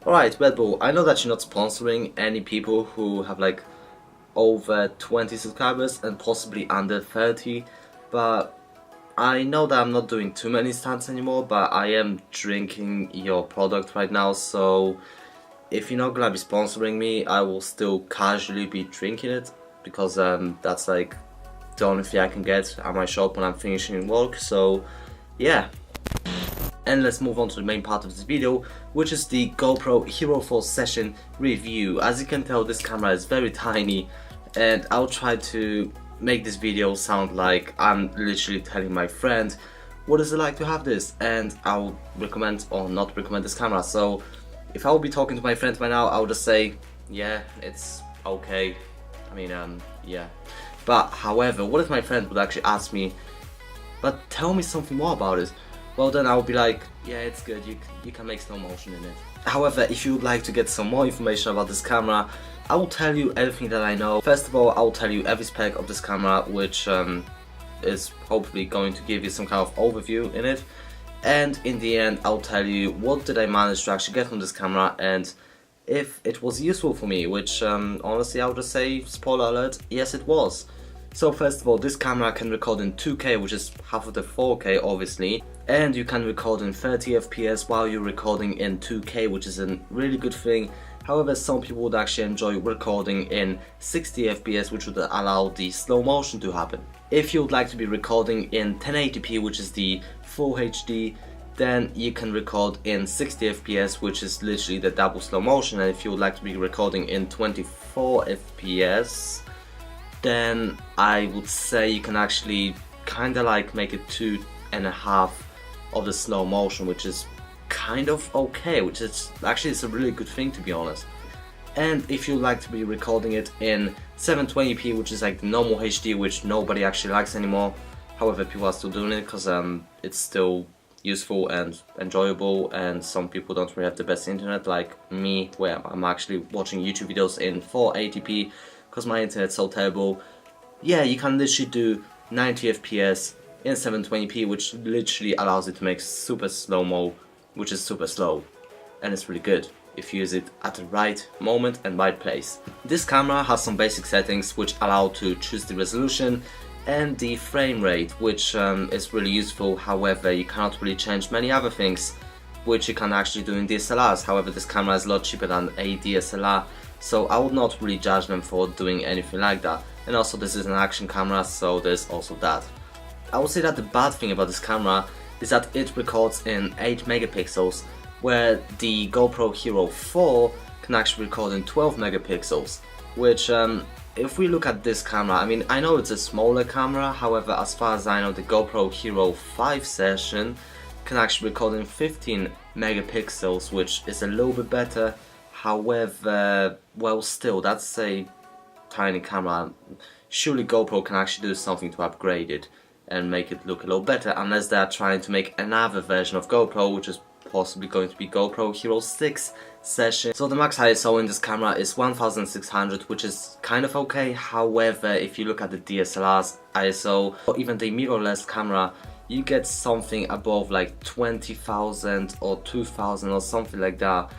Alright, Red Bull, I know that you're not sponsoring any people who have like over 20 subscribers and possibly under 30, but I know that I'm not doing too many stunts anymore, but I am drinking your product right now, so if you're not gonna be sponsoring me, I will still casually be drinking it, because that's like the only thing I can get at my shop when I'm finishing work, so yeah. And let's move on to the main part of this video, which is the GoPro Hero 4 Session review. As you can tell, this camera is very tiny, and I'll try to make this video sound like I'm literally telling my friend what is it like to have this, and I'll recommend or not recommend this camera. So if I will be talking to my friend right now, I'll just say, yeah, it's okay. I mean, yeah. But however, what if my friend would actually ask me, but tell me something more about it? Well, then I'll be like, yeah, it's good, you can make slow motion in it. However, if you would like to get some more information about this camera, I will tell you everything that I know. First of all, I will tell you every spec of this camera, which is hopefully going to give you some kind of overview in it. And in the end, I'll tell you what did I manage to actually get from this camera and if it was useful for me, which honestly I'll just say, spoiler alert, yes it was. So first of all, this camera can record in 2K, which is half of the 4K obviously, and you can record in 30 FPS while you're recording in 2K, which is a really good thing. However, some people would actually enjoy recording in 60 FPS, which would allow the slow motion to happen. If you would like to be recording in 1080p, which is the full HD, then you can record in 60 FPS, which is literally the double slow motion. And if you would like to be recording in 24 FPS, then I would say you can actually kinda like make it 2.5 of the slow motion, which is kind of okay, which is actually it's a really good thing, to be honest. And if you like to be recording it in 720p, which is like the normal HD, which nobody actually likes anymore, however people are still doing it because it's still useful and enjoyable, and some people don't really have the best internet like me, where I'm actually watching YouTube videos in 480p because my internet's so terrible. Yeah, you can literally do 90 FPS in 720p, which literally allows it to make super slow-mo, which is super slow, and it's really good if you use it at the right moment and right place. This camera has some basic settings which allow to choose the resolution and the frame rate, which is really useful. However, you cannot really change many other things which you can actually do in DSLRs. However, this camera is a lot cheaper than a DSLR, so I would not really judge them for doing anything like that. And also, this is an action camera, so there's also that. I would say that the bad thing about this camera is that it records in 8 megapixels, where the GoPro Hero 4 can actually record in 12 megapixels, which if we look at this camera, I mean, I know it's a smaller camera, however, as far as I know, the GoPro Hero 5 Session can actually record in 15 megapixels, which is a little bit better. However, well, still, that's a tiny camera. Surely GoPro can actually do something to upgrade it and make it look a little better, unless they're trying to make another version of GoPro, which is possibly going to be GoPro Hero 6 Session. So the max ISO in this camera is 1600, which is kind of okay. However, if you look at the DSLR's ISO or even the mirrorless camera, you get something above like 20,000 or 2,000 or something like that.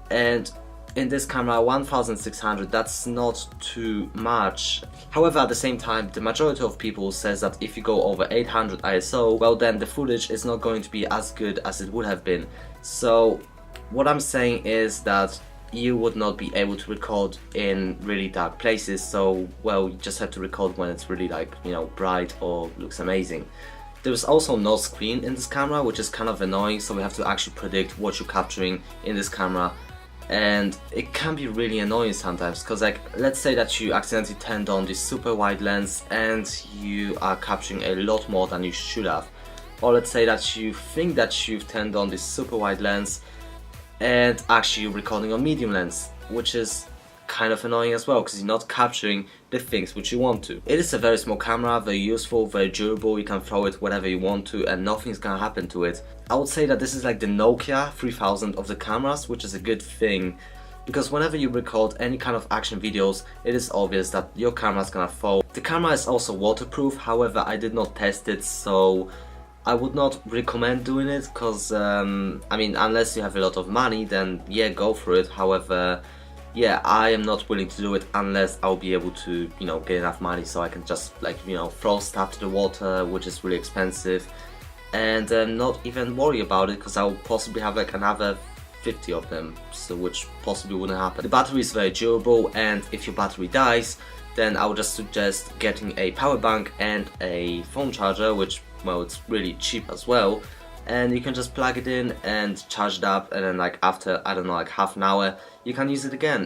And in this camera, 1600, that's not too much. However, at the same time, the majority of people says that if you go over 800 ISO, well then the footage is not going to be as good as it would have been. So what I'm saying is that you would not be able to record in really dark places, so well, you just have to record when it's really like, you know, bright or looks amazing. There's also no screen in this camera, which is kind of annoying, so we have to actually predict what you're capturing in this camera. And it can be really annoying sometimes, because like, let's say that you accidentally turned on the super wide lens and you are capturing a lot more than you should have. Or let's say that you think that you've turned on this super wide lens and actually you're recording on medium lens, which is kind of annoying as well, because you're not capturing the things which you want to. It is a very small camera, very useful, very durable. You can throw it wherever you want to and nothing's gonna happen to it. I would say that this is like the Nokia 3000 of the cameras, which is a good thing, because whenever you record any kind of action videos, it is obvious that your camera is gonna fall. The camera is also waterproof, however I did not test it, so I would not recommend doing it because, I mean, unless you have a lot of money, then yeah, go for it. However, yeah, I am not willing to do it unless I'll be able to, you know, get enough money so I can just, like, you know, throw stuff to the water, which is really expensive, and not even worry about it because I'll possibly have like another 50 of them, so which possibly wouldn't happen. The battery is very durable, and if your battery dies, then I would just suggest getting a power bank and a phone charger, which, well, it's really cheap as well, and you can just plug it in and charge it up, and then like after, I don't know, like half an hour, you can use it again.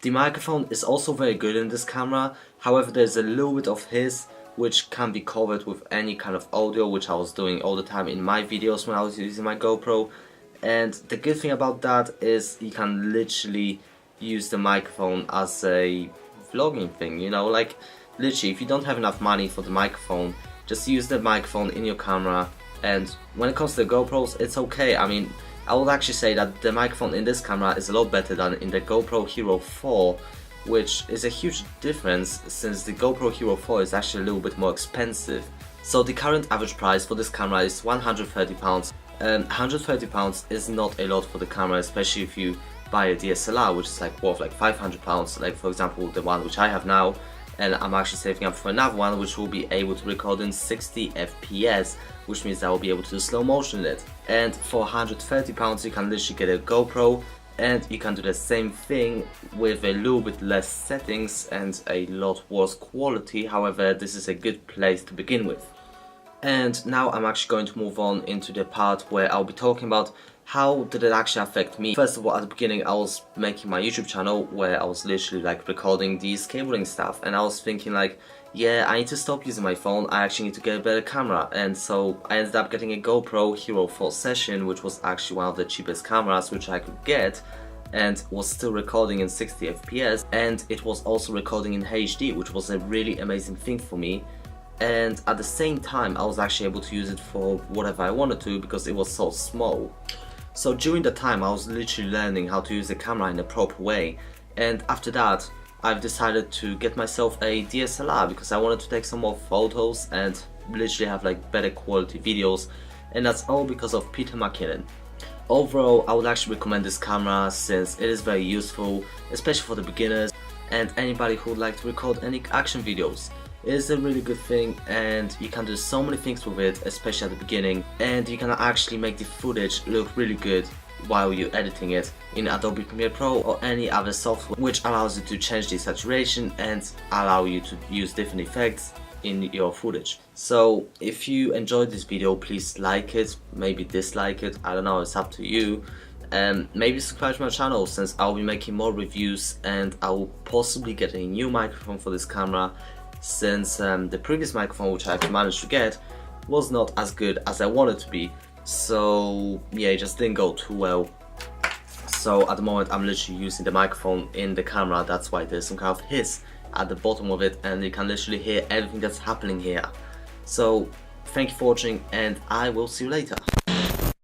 The microphone is also very good in this camera, however there's a little bit of hiss which can be covered with any kind of audio, which I was doing all the time in my videos when I was using my GoPro. And the good thing about that is you can literally use the microphone as a vlogging thing, you know, like literally if you don't have enough money for the microphone, just use the microphone in your camera. And when it comes to the GoPros, it's okay. I mean, I would actually say that the microphone in this camera is a lot better than in the GoPro Hero 4, which is a huge difference since the GoPro Hero 4 is actually a little bit more expensive. So the current average price for this camera is £130. £130 is not a lot for the camera, especially if you buy a DSLR, which is like worth like £500, like for example the one which I have now, and I'm actually saving up for another one which will be able to record in 60 FPS, which means I will be able to do slow motion in it. And for £130 you can literally get a GoPro, and you can do the same thing with a little bit less settings and a lot worse quality. However, this is a good place to begin with. And now I'm actually going to move on into the part where I'll be talking about how did it actually affect me. First of all, at the beginning I was making my YouTube channel where I was literally like recording these cabling stuff, and I was thinking like, yeah, I need to stop using my phone, I actually need to get a better camera. And so I ended up getting a GoPro Hero 4 Session, which was actually one of the cheapest cameras which I could get, and was still recording in 60 FPS, and it was also recording in HD, which was a really amazing thing for me. And at the same time I was actually able to use it for whatever I wanted to because it was so small. So during the time I was literally learning how to use the camera in a proper way, and after that I've decided to get myself a DSLR because I wanted to take some more photos and literally have like better quality videos, and that's all because of Peter McKinnon. Overall, I would actually recommend this camera since it is very useful, especially for the beginners and anybody who would like to record any action videos. It is a really good thing, and you can do so many things with it, especially at the beginning, and you can actually make the footage look really good while you're editing it in Adobe Premiere Pro or any other software, which allows you to change the saturation and allow you to use different effects in your footage. So if you enjoyed this video, please like it, maybe dislike it, I don't know, it's up to you. And maybe subscribe to my channel since I'll be making more reviews, and I'll possibly get a new microphone for this camera since the previous microphone which I actually managed to get was not as good as I wanted to be. So yeah, it just didn't go too well. So at the moment I'm literally using the microphone in the camera, that's why there's some kind of hiss at the bottom of it, and you can literally hear everything that's happening here. So thank you for watching, and I will see you later.